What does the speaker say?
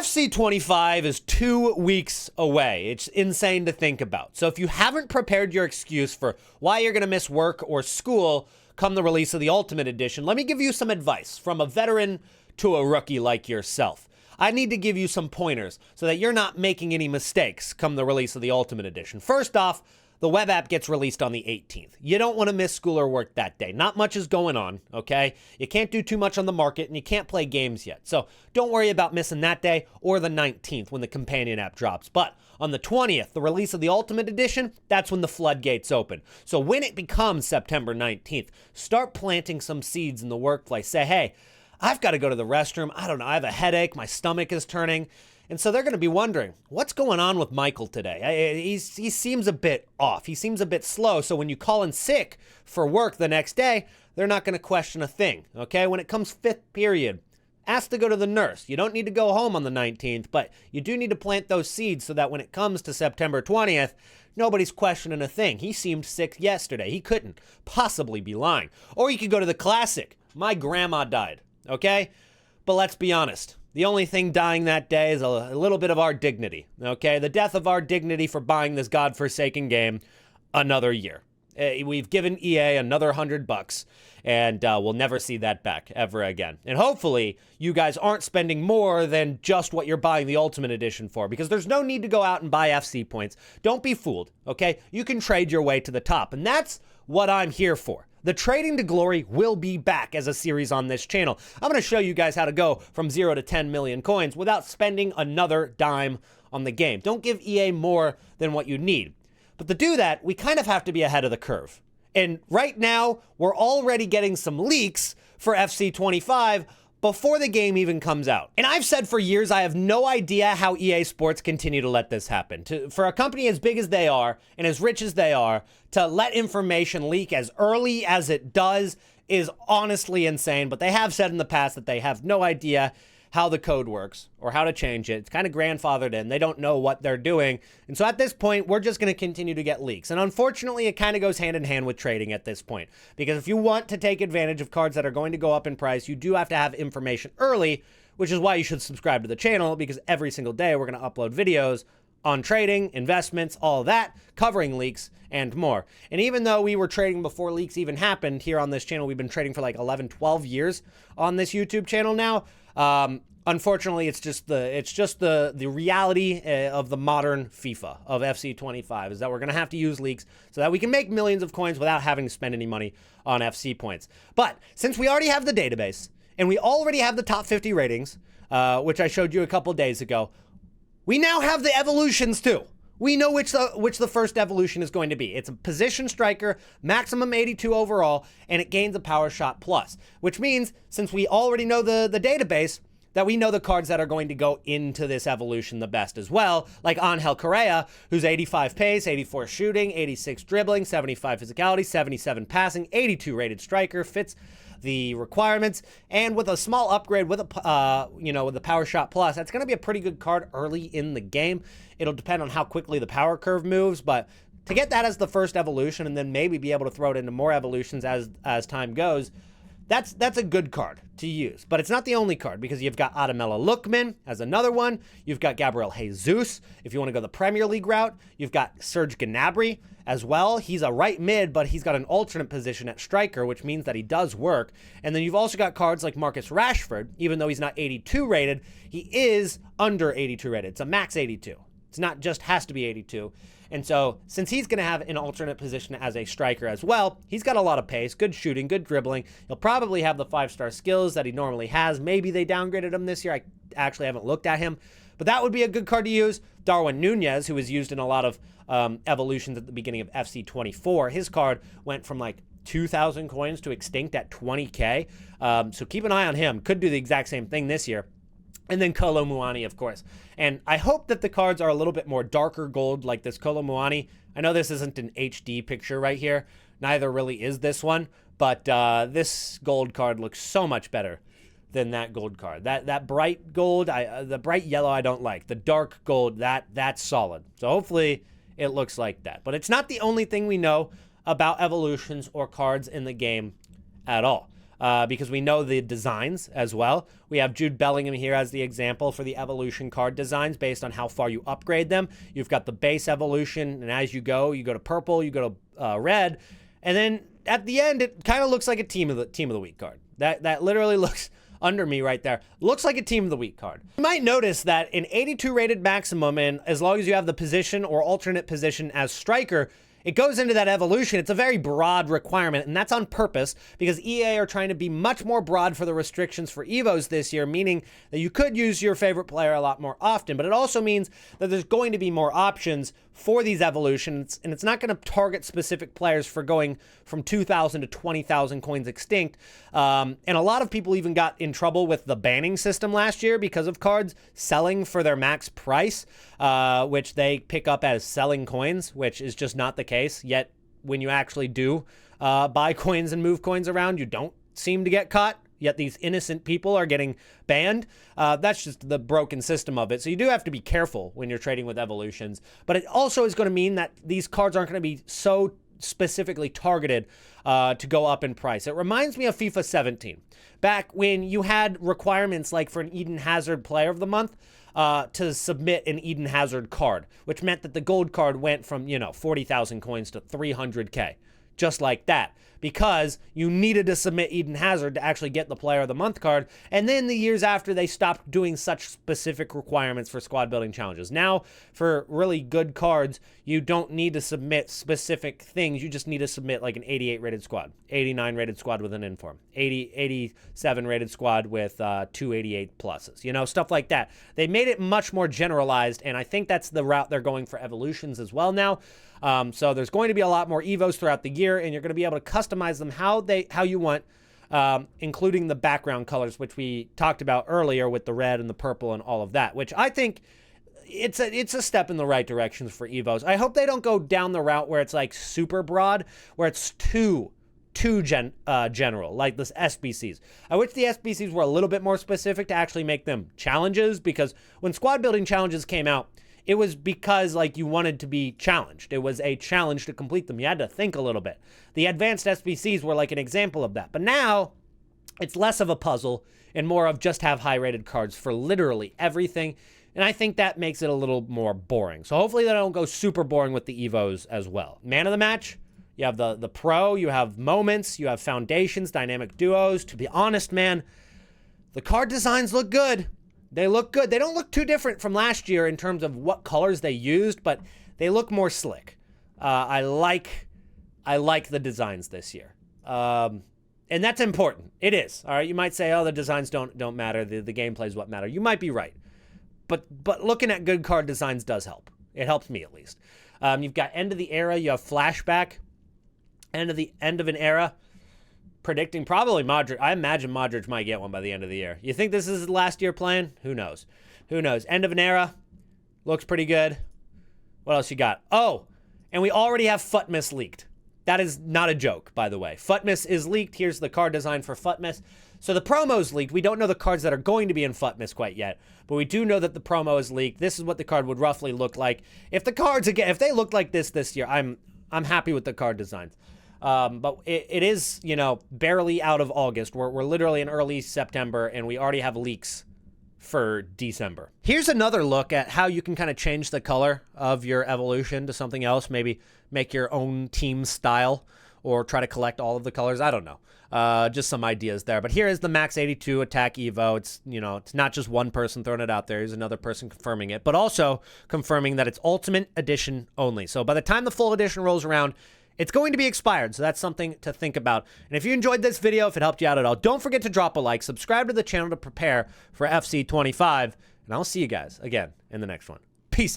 FC25 is 2 weeks away. It's insane to think about. So if you haven't prepared your excuse for why you're going to miss work or school come the release of the Ultimate Edition, let me give you some advice from a veteran to a rookie like yourself. I need to give you some pointers so that you're not making any mistakes come the release of the Ultimate Edition. First off, the web app gets released on the 18th. You don't want to miss school or work that day. Not much is going on, okay? You can't do too much on the market, and you can't play games yet. So don't worry about missing that day or the 19th when the companion app drops. But on the 20th, the release of the Ultimate Edition, that's when the floodgates open. So when it becomes September 19th, start planting some seeds in the workplace. Say, hey, I've got to go to the restroom. I don't know. I have a headache. My stomach is turning. And so they're going to be wondering, what's going on with Michael today? He seems a bit off. He seems a bit slow. So when you call in sick for work the next day, they're not going to question a thing, okay? When it comes fifth period, ask to go to the nurse. You don't need to go home on the 19th, but you do need to plant those seeds so that when it comes to September 20th, nobody's questioning a thing. He seemed sick yesterday. He couldn't possibly be lying. Or you could go to the classic. My grandma died, okay? But let's be honest. The only thing dying that day is a little bit of our dignity, okay? The death of our dignity for buying this godforsaken game another year. We've given EA another $100, and we'll never see that back ever again. And hopefully, you guys aren't spending more than just what you're buying the Ultimate Edition for, because there's no need to go out and buy FC points. Don't be fooled, okay? You can trade your way to the top, and that's what I'm here for. The Trading to Glory will be back as a series on this channel. I'm going to show you guys how to go from 0 to 10 million coins without spending another dime on the game. Don't give EA more than what you need. But to do that, we kind of have to be ahead of the curve. And right now, we're already getting some leaks for FC25 before the game even comes out. And I've said for years, I have no idea how EA Sports continue to let this happen. For a company as big as they are and as rich as they are, to let information leak as early as it does is honestly insane. But they have said in the past that they have no idea how the code works or how to change it. It's kind of grandfathered in. They don't know what they're doing. And so at this point, we're just going to continue to get leaks. And unfortunately, it kind of goes hand in hand with trading at this point. Because if you want to take advantage of cards that are going to go up in price, you do have to have information early, which is why you should subscribe to the channel, because every single day we're going to upload videos on trading, investments, all of that, covering leaks and more. And even though we were trading before leaks even happened here on this channel, we've been trading for like 11, 12 years on this YouTube channel now. Unfortunately, it's just the reality of the modern FIFA of FC25 is that we're going to have to use leaks so that we can make millions of coins without having to spend any money on FC points. But since we already have the database and we already have the top 50 ratings, which I showed you a couple days ago, we now have the evolutions too. We know which the first evolution is going to be. It's a position striker, maximum 82 overall, and it gains a power shot plus, which means since we already know the database, that we know the cards that are going to go into this evolution the best as well, like Angel Correa, who's 85 pace, 84 shooting, 86 dribbling, 75 physicality, 77 passing, 82 rated striker, fits the requirements, and with a small upgrade with with the power shot plus, that's going to be a pretty good card early in the game. It'll depend on how quickly the power curve moves, but to get that as the first evolution and then maybe be able to throw it into more evolutions as time goes, that's a good card to use. But it's not the only card, because you've got Adamela Lookman as another one. You've got Gabriel Jesus, if you want to go the Premier League route. You've got Serge Gnabry as well. He's a right mid, but he's got an alternate position at striker, which means that he does work. And then you've also got cards like Marcus Rashford. Even though he's not 82 rated, he is under 82 rated. It's a max 82. It's not just has to be 82. And so since he's going to have an alternate position as a striker as well, he's got a lot of pace, good shooting, good dribbling. He'll probably have the 5-star skills that he normally has. Maybe they downgraded him this year. I actually haven't looked at him. But that would be a good card to use. Darwin Nunez, who was used in a lot of evolutions at the beginning of FC24, his card went from like 2,000 coins to extinct at 20K. So keep an eye on him. Could do the exact same thing this year. And then Kolo Muani, of course. And I hope that the cards are a little bit more darker gold, like this Kolo Muani. I know this isn't an HD picture right here. Neither really is this one. But this gold card looks so much better than that gold card. That bright gold, the bright yellow I don't like. The dark gold, that's solid. So hopefully it looks like that. But it's not the only thing we know about evolutions or cards in the game at all. because we know the designs as well. We have Jude Bellingham here as the example for the evolution card designs based on how far you upgrade them. You've got the base evolution, and as you go to purple, you go to red, and then at the end, it kind of looks like a team of the week card. That literally looks under me right there. Looks like a team of the week card. You might notice that an 82 rated maximum, and as long as you have the position or alternate position as striker, it goes into that evolution. It's a very broad requirement, and that's on purpose because EA are trying to be much more broad for the restrictions for evos this year, meaning that you could use your favorite player a lot more often, but it also means that there's going to be more options for these evolutions, and it's not going to target specific players for going from 2,000 to 20,000 coins extinct. And a lot of people even got in trouble with the banning system last year because of cards selling for their max price, which they pick up as selling coins, which is just not the case. Yet when you actually do buy coins and move coins around, you don't seem to get caught. Yet these innocent people are getting banned. That's just the broken system of it. So you do have to be careful when you're trading with evolutions. But it also is going to mean that these cards aren't going to be so specifically targeted to go up in price. It reminds me of FIFA 17. Back when you had requirements like for an Eden Hazard Player of the Month to submit an Eden Hazard card, which meant that the gold card went from, 40,000 coins to 300K. Just like that, because you needed to submit Eden Hazard to actually get the Player of the Month card. And then the years after, they stopped doing such specific requirements for squad building challenges. Now, for really good cards, you don't need to submit specific things. You just need to submit like an 88 rated squad, 89 rated squad with an inform, 87 rated squad with 288 pluses, stuff like that. They made it much more generalized, and I think that's the route they're going for evolutions as well now. So there's going to be a lot more evos throughout the year, and you're going to be able to customize them how you want, including the background colors, which we talked about earlier with the red and the purple and all of that, which I think it's a step in the right direction for evos. I hope they don't go down the route where it's like super broad, where it's too general, like this SBCs. I wish the SBCs were a little bit more specific to actually make them challenges, because when squad building challenges came out, it was because you wanted to be challenged. It was a challenge to complete them. You had to think a little bit. The advanced SBCs were like an example of that. But now it's less of a puzzle and more of just have high rated cards for literally everything. And I think that makes it a little more boring. So hopefully they don't go super boring with the evos as well. Man of the match, you have the pro, you have moments, you have foundations, dynamic duos. To be honest, man, the card designs look good. They look good. They don't look too different from last year in terms of what colors they used, but they look more slick. I like the designs this year. And that's important. It is. All right. You might say, oh, the designs don't matter. The gameplay is what matter. You might be right. But looking at good card designs does help. It helps me at least. You've got end of the era. You have flashback. End of an era. Predicting probably Modric. I imagine Modric might get one by the end of the year. You think this is his last year playing? Who knows? Who knows? End of an era. Looks pretty good. What else you got? Oh, and we already have Futmas leaked. That is not a joke, by the way. Futmas is leaked. Here's the card design for Futmas. So the promo's leaked. We don't know the cards that are going to be in Futmas quite yet, but we do know that the promo is leaked. This is what the card would roughly look like. If the cards, again, if they look like this year, I'm happy with the card designs. But it is, barely out of August. We're literally in early September, and we already have leaks for December. Here's another look at how you can kind of change the color of your evolution to something else. Maybe make your own team style or try to collect all of the colors. I don't know. Just some ideas there. But here is the Max 82 Attack Evo. It's, it's not just one person throwing it out there. There's another person confirming it, but also confirming that it's Ultimate Edition only. So by the time the full edition rolls around, it's going to be expired, so that's something to think about. And if you enjoyed this video, if it helped you out at all, don't forget to drop a like, subscribe to the channel to prepare for FC 25, and I'll see you guys again in the next one. Peace out.